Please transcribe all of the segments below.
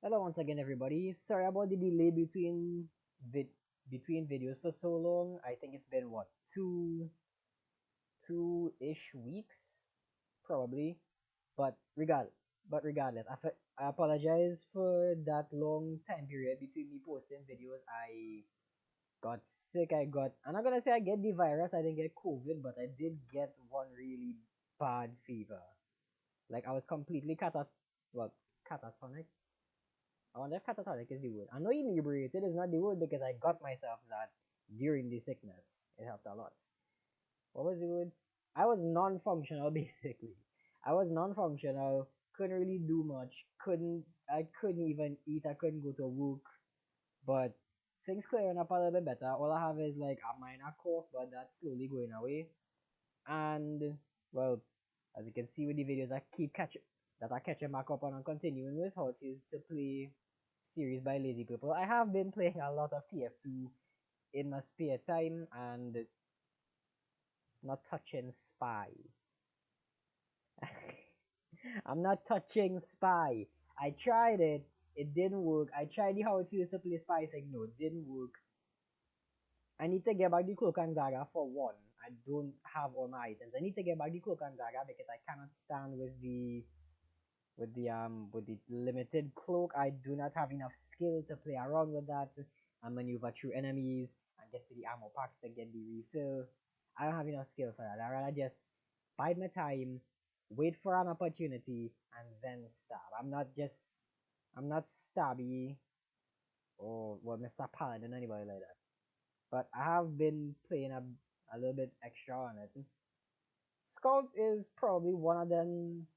Hello once again, everybody. Sorry about the delay between videos for so long. I think it's been what two-ish weeks, probably. But regardless, I apologize for that long time period between me posting videos. I got sick. I'm not gonna say I get the virus. I didn't get COVID, but I did get one really bad fever. Like I was completely catatonic. I wonder if catatonic is the word. I know inebriated is not the word because I got myself that during the sickness. It helped a lot. What was the word? I was non-functional basically. I was non-functional. Couldn't really do much. I couldn't even eat. I couldn't go to work. But things clearing up a little bit better. All I have is like a minor cough, but that's slowly going away. And well, as you can see with the videos, I catching back up on and continuing with how it feels to play series by LazyPurple. I have been playing a lot of TF2 in my spare time and not touching Spy. I'm not touching Spy. I tried it. It didn't work. I tried the how it feels to play Spy thing. No, it didn't work. I need to get back the cloak and dagger for one. I don't have all my items. I need to get back the cloak and dagger because I cannot stand with the limited cloak. I do not have enough skill to play around with that and maneuver through enemies and get to the ammo packs to get the refill. I don't have enough skill for that. I rather just bide my time, wait for an opportunity, and then stab. I'm not stabby or well Mr. Paladin anybody like that. But I have been playing a little bit extra on it. Scout is probably one of them.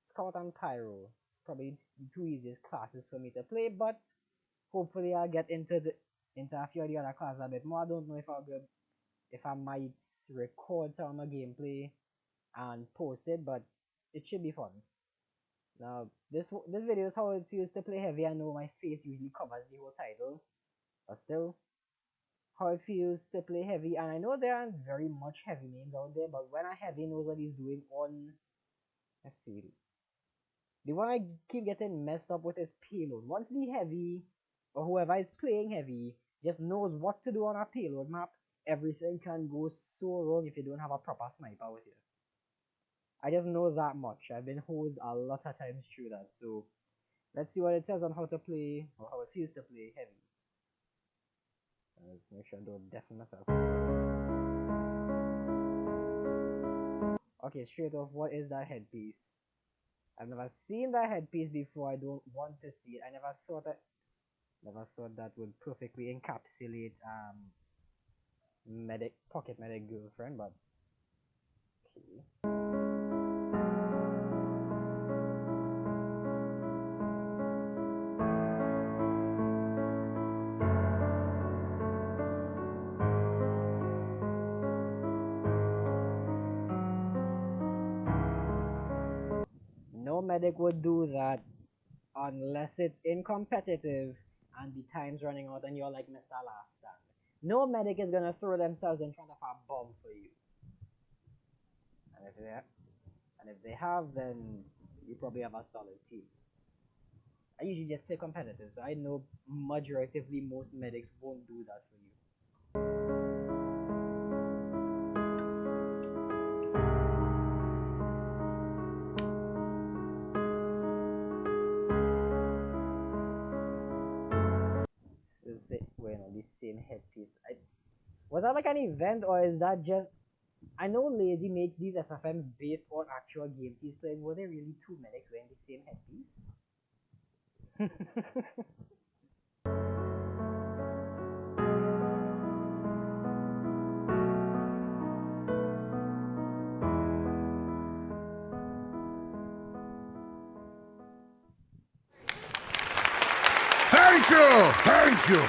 Scout and Pyro. It's probably the two easiest classes for me to play, but hopefully I'll get into a few of the other classes a bit more. I don't know if I might record some of my gameplay and post it, but it should be fun. Now this video is how it feels to play heavy. I know my face usually covers the whole title, but still how it feels to play heavy. And I know there aren't very much heavy mains out there, but when a heavy knows what he's doing on, let's see, the one I keep getting messed up with is payload. Once the heavy or whoever is playing heavy just knows what to do on a payload map, everything can go so wrong if you don't have a proper sniper with you. I just know that much. I've been hosed a lot of times through that. So let's see what it says on how to play or how it feels to play heavy. Let's make sure I don't deafen myself. Okay, straight off, what is that headpiece? I've never seen that headpiece before. I don't want to see it. I never thought that would perfectly encapsulate pocket medic girlfriend, but okay. No medic would do that unless it's in competitive and the time's running out and you're like Mr. Last Stand. No medic is gonna throw themselves in front of a bomb for you. And if they have, then you probably have a solid team. I usually just play competitive, so I know majoritively most medics won't do that for you. Wait, no, the same headpiece. Was that like an event or is that just? I know Lazy makes these SFMs based on actual games he's playing. Were there really two medics wearing the same headpiece? Thank you! Thank you!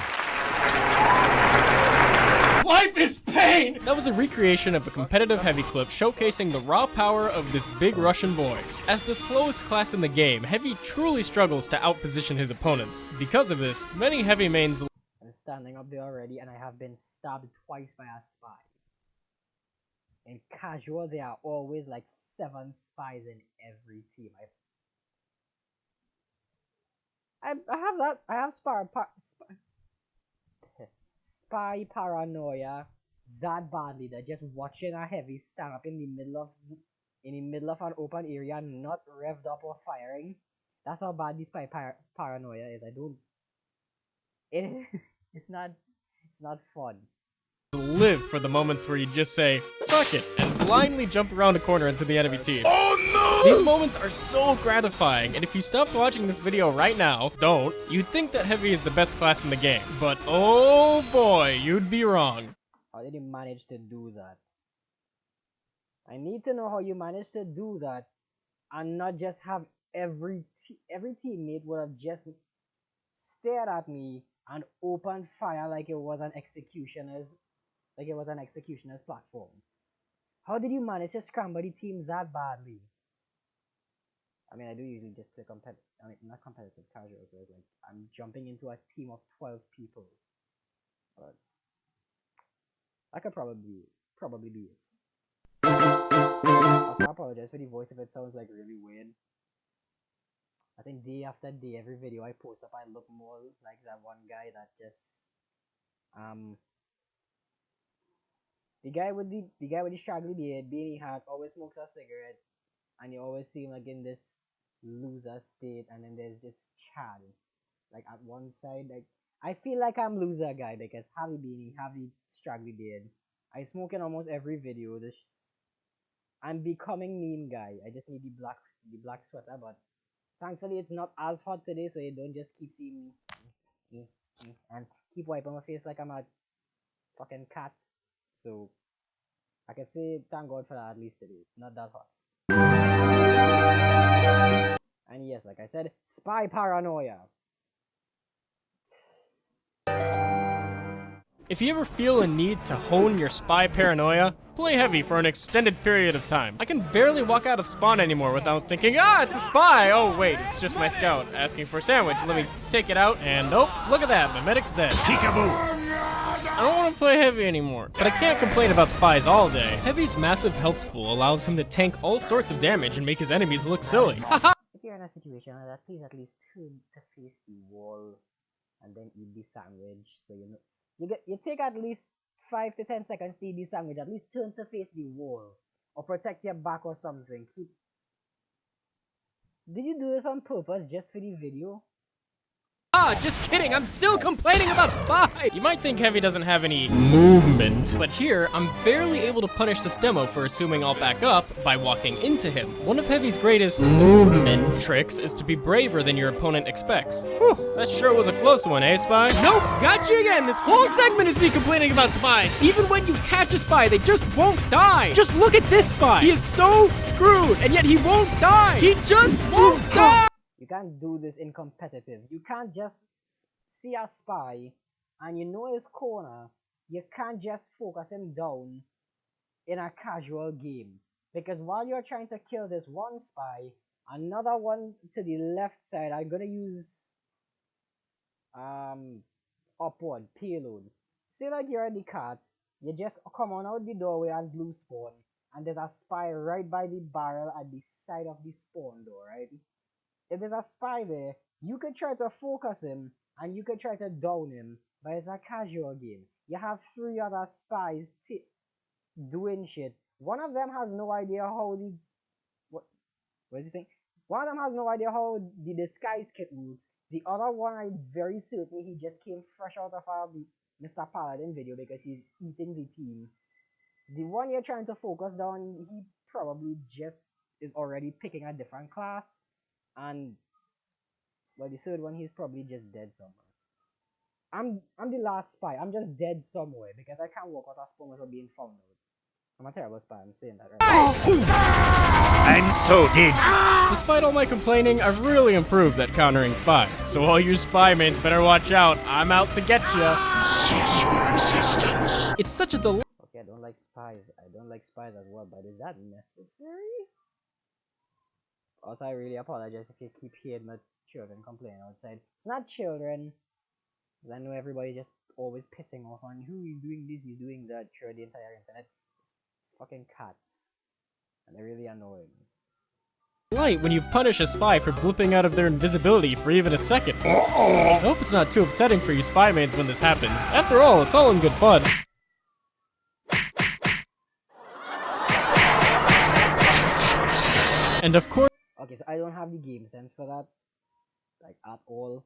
Life is pain! That was a recreation of a competitive heavy clip showcasing the raw power of this big Russian boy. As the slowest class in the game, Heavy truly struggles to outposition his opponents. Because of this, many heavy mains. I'm standing up there already and I have been stabbed twice by a spy. In casual, there are always like 7 spies in every team. I have that. I have spy paranoia that badly that just watching a heavy stand up in the middle of an open area, not revved up or firing. That's how bad this paranoia is. I don't. It it's not. It's not fun. Live for the moments where you just say, fuck it, and blindly jump around a corner into the enemy team. Oh These moments are so gratifying, and if you stopped watching this video right now, you'd think that Heavy is the best class in the game. But oh boy, you'd be wrong. How did you manage to do that? I need to know how you managed to do that and not just have every teammate would have just stared at me and opened fire like it was an executioner's platform. How did you manage to scramble the team that badly? I mean, I do usually just play not competitive, casual, so it's like I'm jumping into a team of 12 people. But I could probably be it. Also, I apologize for the voice if it sounds like really weird. I think day after day, every video I post up, I look more like that one guy that just the guy with the straggly beard, beanie hat, always smokes a cigarette, and you always see him like in this loser state. And then there's this Chad, like at one side, like I feel like I'm loser guy because have the beanie, have the straggly beard. I smoke in almost every video. I'm becoming meme guy. I just need the black sweater, but thankfully it's not as hot today, so you don't just keep seeing me and keep wiping my face like I'm a fucking cat. So I can say thank God for that at least today. Not that hot. And yes, like I said, spy paranoia. If you ever feel a need to hone your spy paranoia, play Heavy for an extended period of time. I can barely walk out of spawn anymore without thinking, it's a spy! Oh wait, it's just my scout asking for a sandwich. Let me take it out, and oh, look at that, my medic's dead. Peekaboo! I don't want to play Heavy anymore, but I can't complain about spies all day. Heavy's massive health pool allows him to tank all sorts of damage and make his enemies look silly. If you're in a situation like that, please at least turn to face the wall and then eat the sandwich. So you take at least 5 to 10 seconds to eat the sandwich. At least turn to face the wall or protect your back or something. Did you do this on purpose just for the video? Just kidding, I'm still complaining about Spy! You might think Heavy doesn't have any movement, but here, I'm barely able to punish this demo for assuming I'll back up by walking into him. One of Heavy's greatest movement tricks is to be braver than your opponent expects. Whew, that sure was a close one, eh, Spy? Nope, got you again! This whole segment is me complaining about spies! Even when you catch a spy, they just won't die! Just look at this spy! He is so screwed, and yet he won't die! He just won't die! You can't do this in competitive. You can't just see a spy and you know his corner. You can't just focus him down in a casual game. Because while you're trying to kill this one spy, another one to the left side, I'm gonna use upward payload. Say like you're in the cart, you just come on out the doorway and blue spawn, and there's a spy right by the barrel at the side of the spawn door, right? If there's a spy there, you could try to focus him and you could try to down him, but it's a casual game. You have 3 other spies doing shit. One of them has no idea how what is the thing? One of them has no idea how the disguise kit works. The other one, I'm very certain he just came fresh out of a Mr. Paladin video because he's eating the team. The one you're trying to focus down, he probably just is already picking a different class. And well, the third one, he's probably just dead somewhere. I'm the last spy. I'm just dead somewhere because I can't walk out of spawn without being found out. I'm a terrible spy. I'm saying that right. I'm so dead. Despite all my complaining, I've really improved at countering spies. So all you spy mates better watch out. I'm out to get ya. Cease your insistence. It's such a delight. Okay, I don't like spies. I don't like spies as well, but is that necessary? Also, I really apologize if you keep hearing my children complaining outside. It's not children, because I know everybody just always pissing off on who is doing this, he's doing that through the entire internet. It's fucking cats, and they're really annoying. light when you punish a spy for blipping out of their invisibility for even a second. I hope it's not too upsetting for you spy mains when this happens. After all, it's all in good fun. And of course... Okay, so I don't have the game sense for that. Like, at all.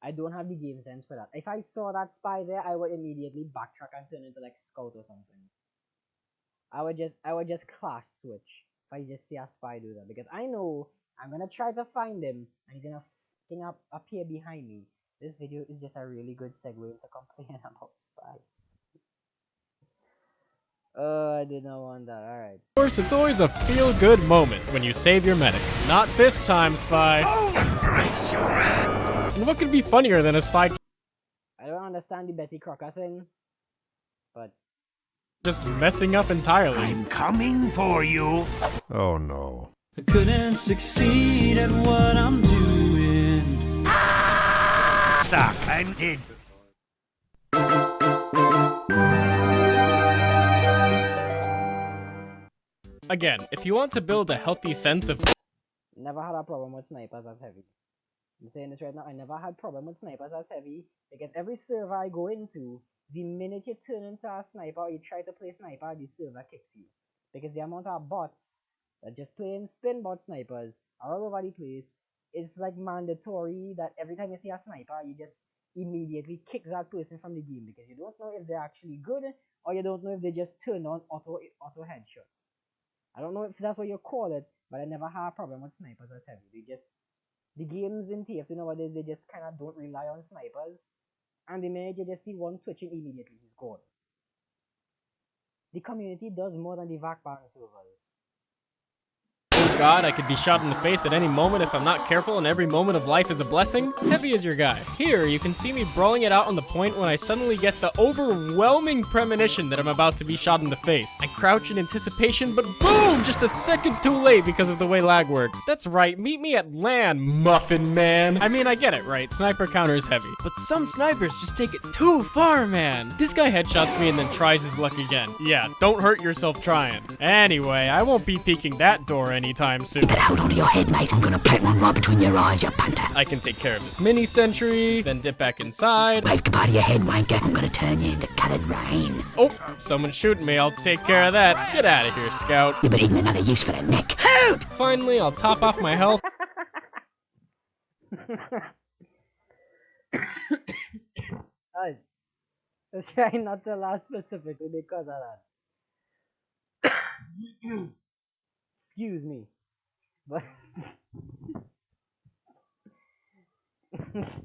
I don't have the game sense for that. If I saw that spy there, I would immediately backtrack and turn into like scout or something. I would just clash switch if I just see a spy do that, because I know I'm gonna try to find him and he's gonna appear behind me. This video is just a really good segue into complaining about spies. Oh, I did not want that. Alright. Of course, it's always a feel-good moment when you save your medic. Not this time, spy. Embrace your hand. And what could be funnier than a spy I don't understand the Betty Crocker thing, but just messing up entirely? I'm coming for you. Oh no. I couldn't succeed at what I'm doing. Stop, I'm dead. Again, if you want to build a healthy sense of... never had a problem with snipers as heavy. I'm saying this right now, I never had problem with snipers as heavy, because every server I go into, the minute you turn into a sniper or you try to play sniper, the server kicks you. Because the amount of bots that just playing spin bot snipers are all over the place, it's like mandatory that every time you see a sniper, you just immediately kick that person from the game, because you don't know if they're actually good, or you don't know if they just turn on auto headshots. I don't know if that's what you call it, but I never had a problem with snipers as heavy. The games in TF2 nowadays, they just kind of don't rely on snipers. And the minute you just see one twitching, immediately he's gone. The community does more than the VAC ban servers. Oh god, I could be shot in the face at any moment if I'm not careful, and every moment of life is a blessing? Heavy is your guy. Here, you can see me brawling it out on the point when I suddenly get the overwhelming premonition that I'm about to be shot in the face. I crouch in anticipation, but boom! Just a second too late because of the way lag works. That's right, meet me at LAN, Muffin Man. I mean, I get it, right? Sniper counter is heavy. But some snipers just take it too far, man. This guy headshots me and then tries his luck again. Yeah, don't hurt yourself trying. Anyway, I won't be peeking that door anytime soon. You better hold on to your head, mate. I'm gonna put one right between your eyes, you punter. I can take care of this mini sentry, then dip back inside. Wave goodbye to your head, wanker. I'm gonna turn you into coloured rain. Oh, someone's shooting me. I'll take care of that. Get out of here, scout. You've been eating another use for the neck. Hoot! Finally, I'll top off my health. I was trying not to laugh specifically because of that. Excuse me. But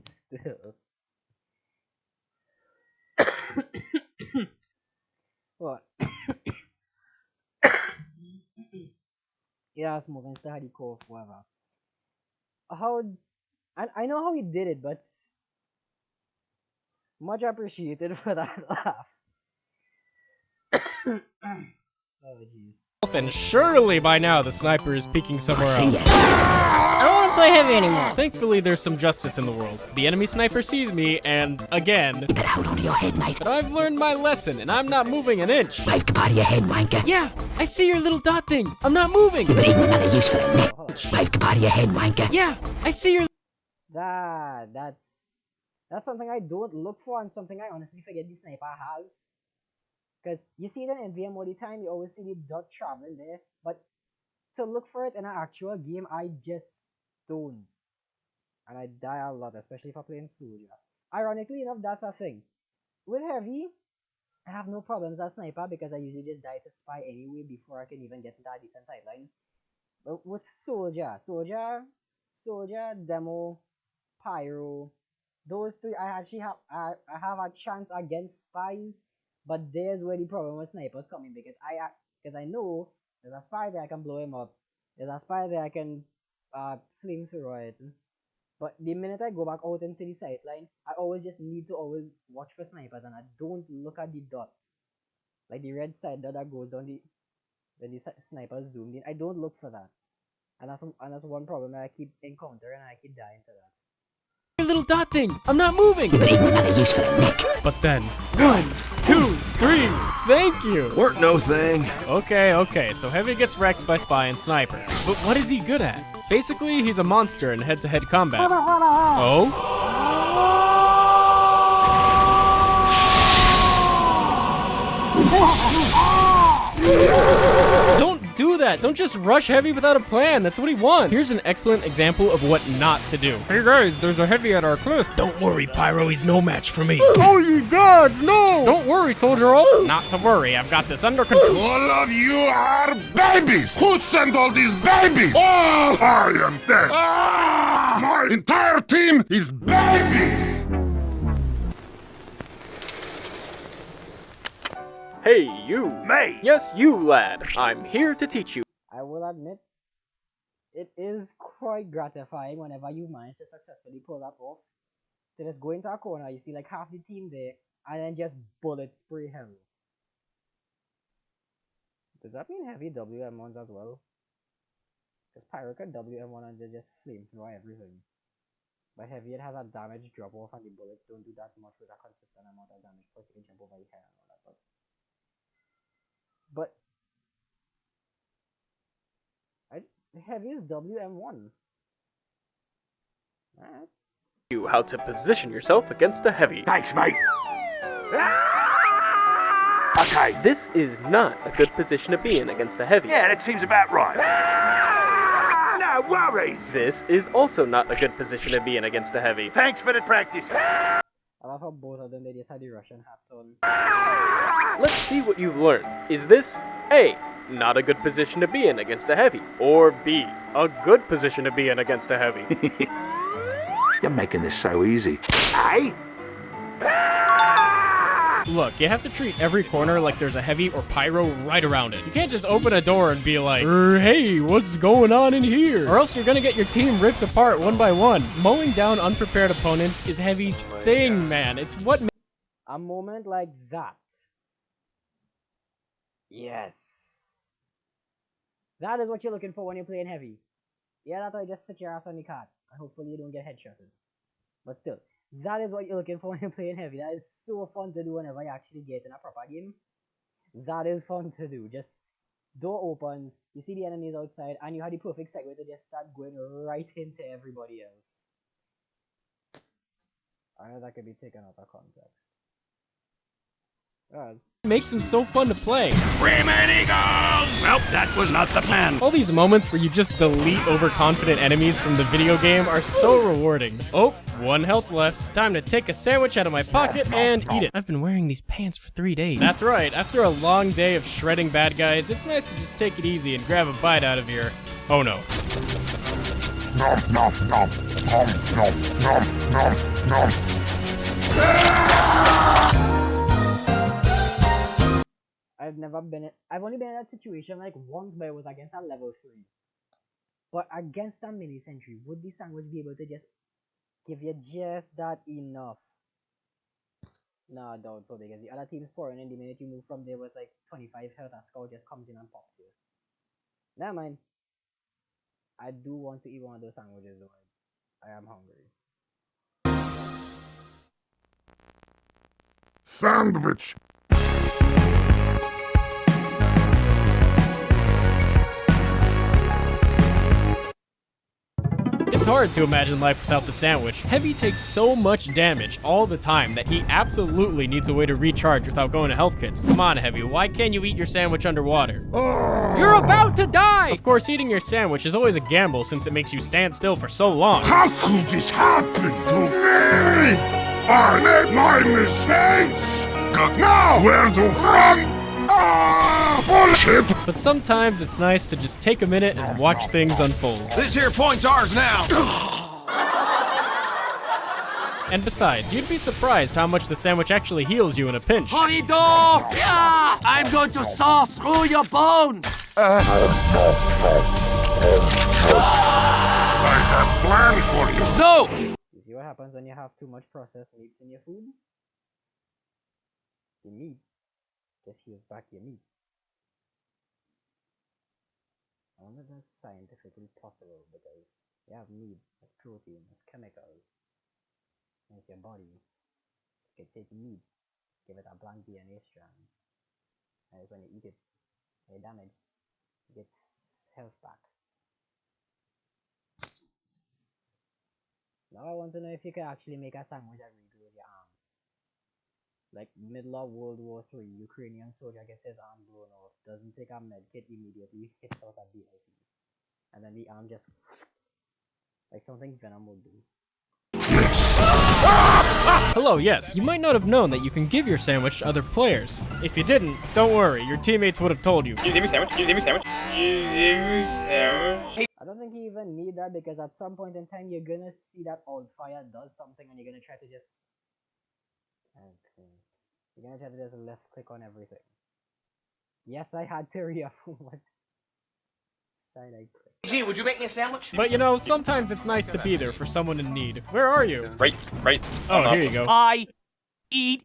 still. What? Yeah, smoking still had the cough, whatever. I know how he did it, but much appreciated for that laugh. Oh jeez. And surely by now the sniper is peeking somewhere See else. ya. I don't want to play heavy anymore. Thankfully, there's some justice in the world. The enemy sniper sees me, and again. You better hold on to your head, mate. But I've learned my lesson, and I'm not moving an inch. Wave goodbye to your head, wanker. Yeah, I see your little dot thing. I'm not moving. You've been eating another use for the neck. Wave goodbye to your head, wanker. Yeah, I see your... That's something I don't look for, and something I honestly forget the sniper has. Because you see it in NVM all the time, you always see the dot traveling there, but to look for it in an actual game, I just don't. And I die a lot, especially if I'm playing Soldier. Ironically enough, that's a thing. With Heavy, I have no problems as sniper because I usually just die to spy anyway before I can even get into a decent sideline. But with Soldier, Demo, Pyro, those three I actually have I have a chance against spies, but there's where the problem with snipers come in, because I know there's a spy there I can blow him up, there's a spy there I can flame through it. But the minute I go back out into the sideline, I always just need to always watch for snipers, and I don't look at the dots, like the red side dot that goes down when the snipers zoomed in. I don't look for that, and that's one problem that I keep encountering, and I keep dying to that. Your little dot thing. I'm not moving. You've been eating another use for the neck. But then, 1, 2, 3. Thank you. Weren't no thing. Okay, so Heavy gets wrecked by Spy and Sniper. But what is he good at? Basically, he's a monster in head-to-head combat. Oh? Don't do that. Don't just rush Heavy without a plan. That's what he wants. Here's an excellent example of what not to do. Hey guys, there's a Heavy at our cliff. Don't worry, Pyro. He's no match for me. Oh, ye gods, no! Don't worry, Soldier. Not to worry. I've got this under control. All of you are babies! Who sent all these babies? Oh, I am dead! My entire team is babies! Hey, you. Me! Yes, you, lad. I'm here to teach you. I will admit, it is quite gratifying whenever you manage to successfully pull that off. To just go into a corner, you see like half the team there, and then just bullet spray him. Does that mean heavy WM1s as well? Because Pyro can WM1 and they just flamethrower everything. But heavy, it has a damage drop off, and the bullets don't do that much with a consistent amount of damage. Plus, you can jump over your head and all that. But heavy is WM1. Alright. You how to position yourself against a Heavy. Thanks, mate. Okay. This is not a good position to be in against a Heavy. Yeah, that seems about right. No worries. This is also not a good position to be in against a Heavy. Thanks for the practice. I love how both of them, they just had the Russian hats on. Let's see what you've learned. Is this A, not a good position to be in against a Heavy, or B, a good position to be in against a Heavy? You're making this so easy. Hey? Look, you have to treat every corner like there's a Heavy or Pyro right around it. You can't just open a door and be like, hey, what's going on in here? Or else you're gonna get your team ripped apart one by one. Mowing down unprepared opponents is Heavy's thing, man. It's what A moment like that. Yes. That is what you're looking for when you're playing heavy. Yeah, that's why just sit your ass on the cart, and hopefully you don't get headshotted. But still, that is what you're looking for when you're playing heavy. That is so fun to do whenever you actually get in a proper game. That is fun to do. Just door opens, you see the enemies outside, and you have the perfect segue to just start going right into everybody else. I know that could be taken out of context. makes them so fun to play. Screaming Eagles! Well, that was not the plan. All these moments where you just delete overconfident enemies from the video game are so rewarding. Oh, 1 health left. Time to take a sandwich out of my pocket and eat it. I've been wearing these pants for 3 days. That's right, after a long day of shredding bad guys, it's nice to just take it easy and grab a bite out of your... Oh no. Nom nom nom. Nom nom nom nom nom. I've only been in that situation like once, but it was against a level 3. But against a mini sentry, would the sandwich be able to just give you just that enough? Nah, doubtful, because the other team's pouring in. The minute you move from there with like 25 health, a scout just comes in and pops you. Never mind. I do want to eat one of those sandwiches though. I am hungry. Sandwich. It's hard to imagine life without the sandwich. Heavy takes so much damage all the time that he absolutely needs a way to recharge without going to health kits. Come on, Heavy, why can't you eat your sandwich underwater? You're about to die! Of course, eating your sandwich is always a gamble since it makes you stand still for so long. How could this happen to me? I made my mistakes. Got now where to run. Bullshit. But sometimes it's nice to just take a minute and watch things unfold. This here point's ours now. And besides, you'd be surprised how much the sandwich actually heals you in a pinch. Horido! Yeah! I'm going to saw through your bones. I have plans for you. No! You see what happens when you have too much processed meats in your food? The meat just heals back your meat. I wonder if that's scientifically possible, because you have meat, as protein, as chemicals, and it's your body. So you can take meat Give it a blank DNA strand. And it's when you eat it, you damage, it gets health back. Now I want to know if you can actually make a sandwich that regrows your arm. Like middle of World War III, Ukrainian soldier gets his arm blown off, doesn't take a med kit immediately, hits out a BLT. And then the arm just like something Venom would do. Hello, yes. You might not have known that you can give your sandwich to other players. If you didn't, don't worry, your teammates would have told you. You give me sandwich? You give me sandwich? You give me sandwich? I don't think you even need that because at some point in time you're gonna see that old fire does something and you're gonna try to just you're gonna try to just left click on everything. Yes, I had to reaffirm what side I clicked. Gee, would you make me a sandwich? But you know, sometimes it's nice to be there for someone in need. Where are you? Right. Oh, here you go. I eat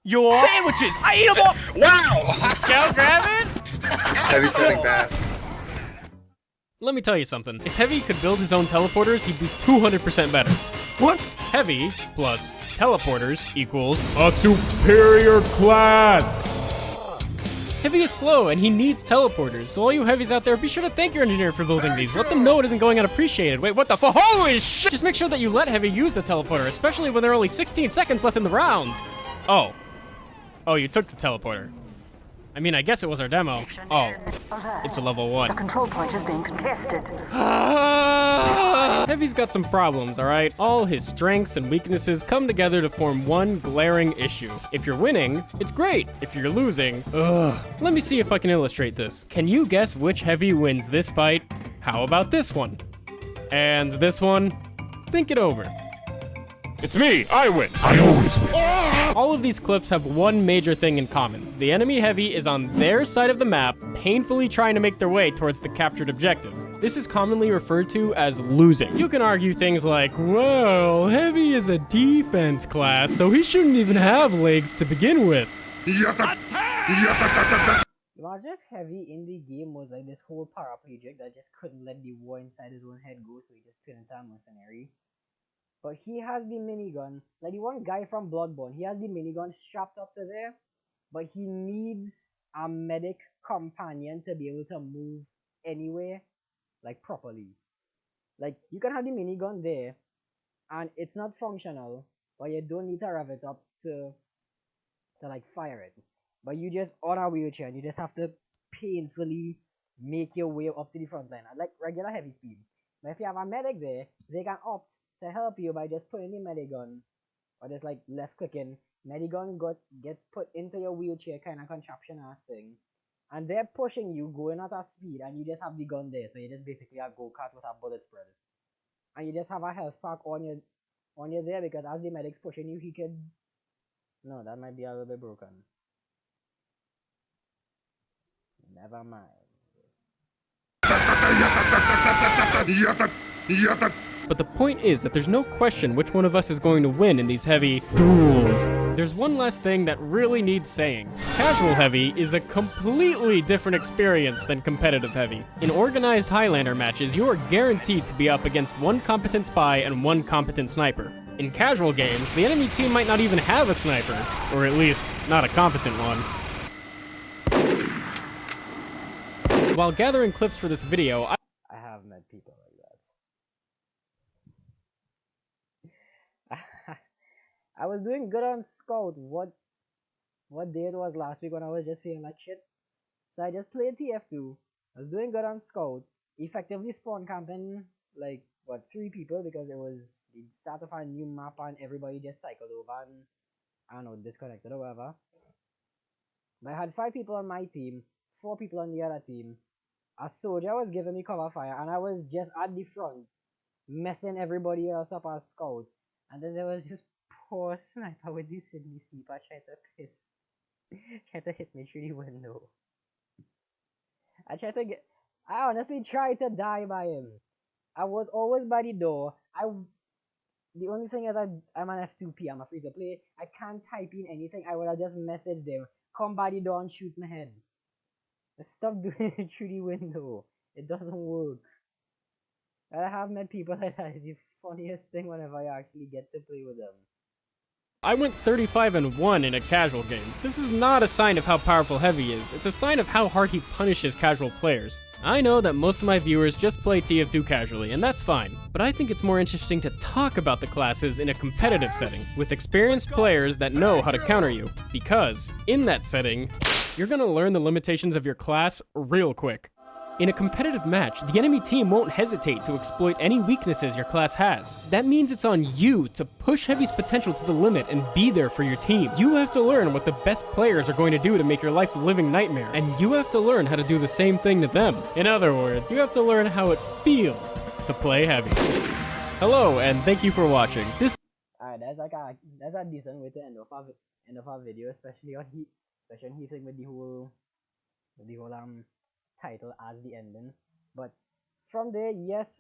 your sandwiches. I eat them all. Wow! Scout, grab it! Heavy's getting bad. Let me tell you something. If Heavy could build his own teleporters, he'd be 200% better. What? Heavy plus teleporters equals a superior class. Heavy is slow and he needs teleporters, so all you heavies out there, be sure to thank your engineer for building these. Let them know it isn't going unappreciated. Wait, what the fuck? Holy shit! Just make sure that you let Heavy use the teleporter, especially when there are only 16 seconds left in the round. Oh. Oh, you took the teleporter. I mean, I guess it was our demo. Oh, it's a level 1. The control point is being contested. Heavy's got some problems, alright? All his strengths and weaknesses come together to form one glaring issue. If you're winning, it's great. If you're losing, ugh. Let me see if I can illustrate this. Can you guess which Heavy wins this fight? How about this one? And this one? Think it over. It's me, I win. I always win. All of these clips have one major thing in common. The enemy Heavy is on their side of the map, painfully trying to make their way towards the captured objective. This is commonly referred to as losing. You can argue things like, well, Heavy is a defense class, so he shouldn't even have legs to begin with. Imagine if Heavy in the game was like this whole paraplegic that just couldn't let the war inside his own head go, so he just turned into a mercenary. But he has the minigun, like the one guy from Bloodborne, he has the minigun strapped up to there, but he needs a medic companion to be able to move anywhere, like properly. Like, you can have the minigun there, and it's not functional, but you don't need to rev it up to like fire it. But you just on a wheelchair, and you just have to painfully make your way up to the front line, like regular heavy speed. But if you have a medic there, they can opt to help you by just putting the medigun, or just like left clicking. Medigun gets put into your wheelchair kind of contraption ass thing, and they're pushing you going at a speed, and you just have the gun there, so you just basically a go-kart with a bullet spread, and you just have a health pack on you there, because as the medic's pushing you, he could. No, that might be a little bit broken. Never mind. But the point is that there's no question which one of us is going to win in these Heavy duels. There's one last thing that really needs saying. Casual Heavy is a completely different experience than competitive Heavy. In organized Highlander matches, you are guaranteed to be up against one competent spy and one competent sniper. In casual games, the enemy team might not even have a sniper, or at least, not a competent one. While gathering clips for this video, I have met people like that. I was doing good on Scout. What day it was last week when I was just feeling like shit. So I just played TF2. I was doing good on Scout. Effectively spawn camping like 3 people, because it was the start of a new map and everybody just cycled over and I don't know, disconnected or whatever. But I had 5 people on my team, 4 people on the other team. A soldier was giving me cover fire, and I was just at the front, messing everybody else up as Scout. And then there was this poor sniper with the Sydney Sleeper tried to hit me through the window. I honestly tried to die by him. I was always by the door. The only thing is I'm an F2P, I'm a free to play. I can't type in anything. I would have just messaged them, come by the door and shoot my head. Stop doing it through the window. It doesn't work. I have met people like that. It's the funniest thing whenever I actually get to play with them. I went 35-1 in a casual game. This is not a sign of how powerful Heavy is, it's a sign of how hard he punishes casual players. I know that most of my viewers just play TF2 casually, and that's fine, but I think it's more interesting to talk about the classes in a competitive setting, with experienced players that know how to counter you, because, in that setting, you're gonna learn the limitations of your class real quick. In a competitive match, the enemy team won't hesitate to exploit any weaknesses your class has. That means it's on you to push Heavy's potential to the limit and be there for your team. You have to learn what the best players are going to do to make your life a living nightmare, and you have to learn how to do the same thing to them. In other words, you have to learn how it feels to play Heavy. Hello, and thank you for watching. Alright, that's a decent way to end off our video, especially on Heathling with the whole title as the ending. But from there, yes,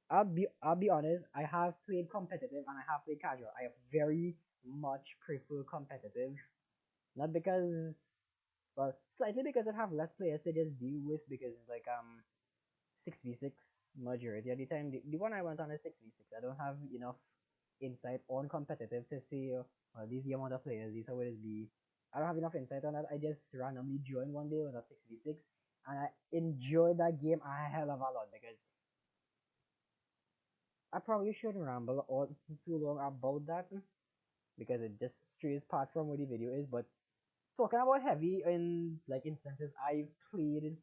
I'll be honest, I have played competitive and I have played casual. I very much prefer competitive. Not because, well, slightly because I have less players to just deal with, because it's like 6v6 majority of the time. The one I went on is 6v6. I don't have enough insight on competitive to say, well, these the amount of players, these how it is be. I don't have enough insight on that. I just randomly joined one day with a 6v6, and I enjoyed that game a hell of a lot, because I probably shouldn't ramble on too long about that, because it just strays part from what the video is. But talking about Heavy, in like instances I've played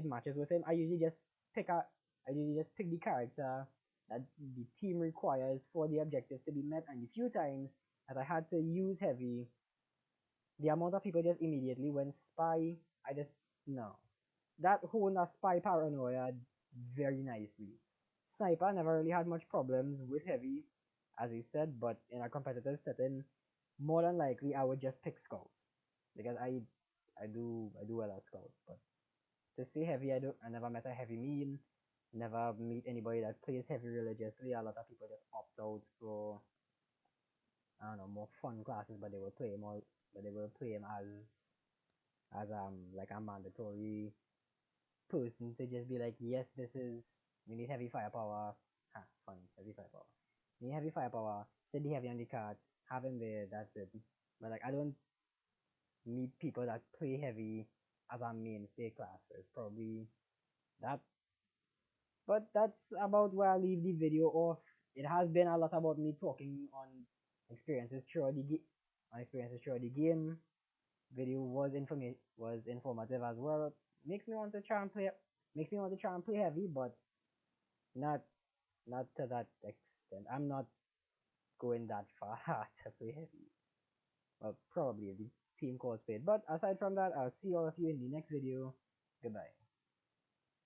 matches with him, I usually just pick the character that the team requires for the objective to be met, and the few times that I had to use Heavy, the amount of people just immediately went spy. I just no. That honed a spy paranoia very nicely. Sniper never really had much problems with Heavy, as he said, but in a competitive setting, more than likely I would just pick scouts, because I do well as scout. But to say Heavy, I never met a Heavy mean, never meet anybody that plays Heavy religiously. A lot of people just opt out for, I don't know, more fun classes, but they will play him as like a mandatory person to just be like, yes, we need heavy firepower. Fine, heavy firepower. We need heavy firepower. Set the heavy on the card. Have him there. That's it. But like, I don't meet people that play heavy as a mainstay class. So it's probably that. But that's about where I leave the video off. It has been a lot about me talking on experiences throughout the game. Video was informative as well. Makes me want to try and play heavy, but not to that extent. I'm not going that far to play heavy. Well, probably if the team calls for it. But aside from that, I'll see all of you in the next video. Goodbye.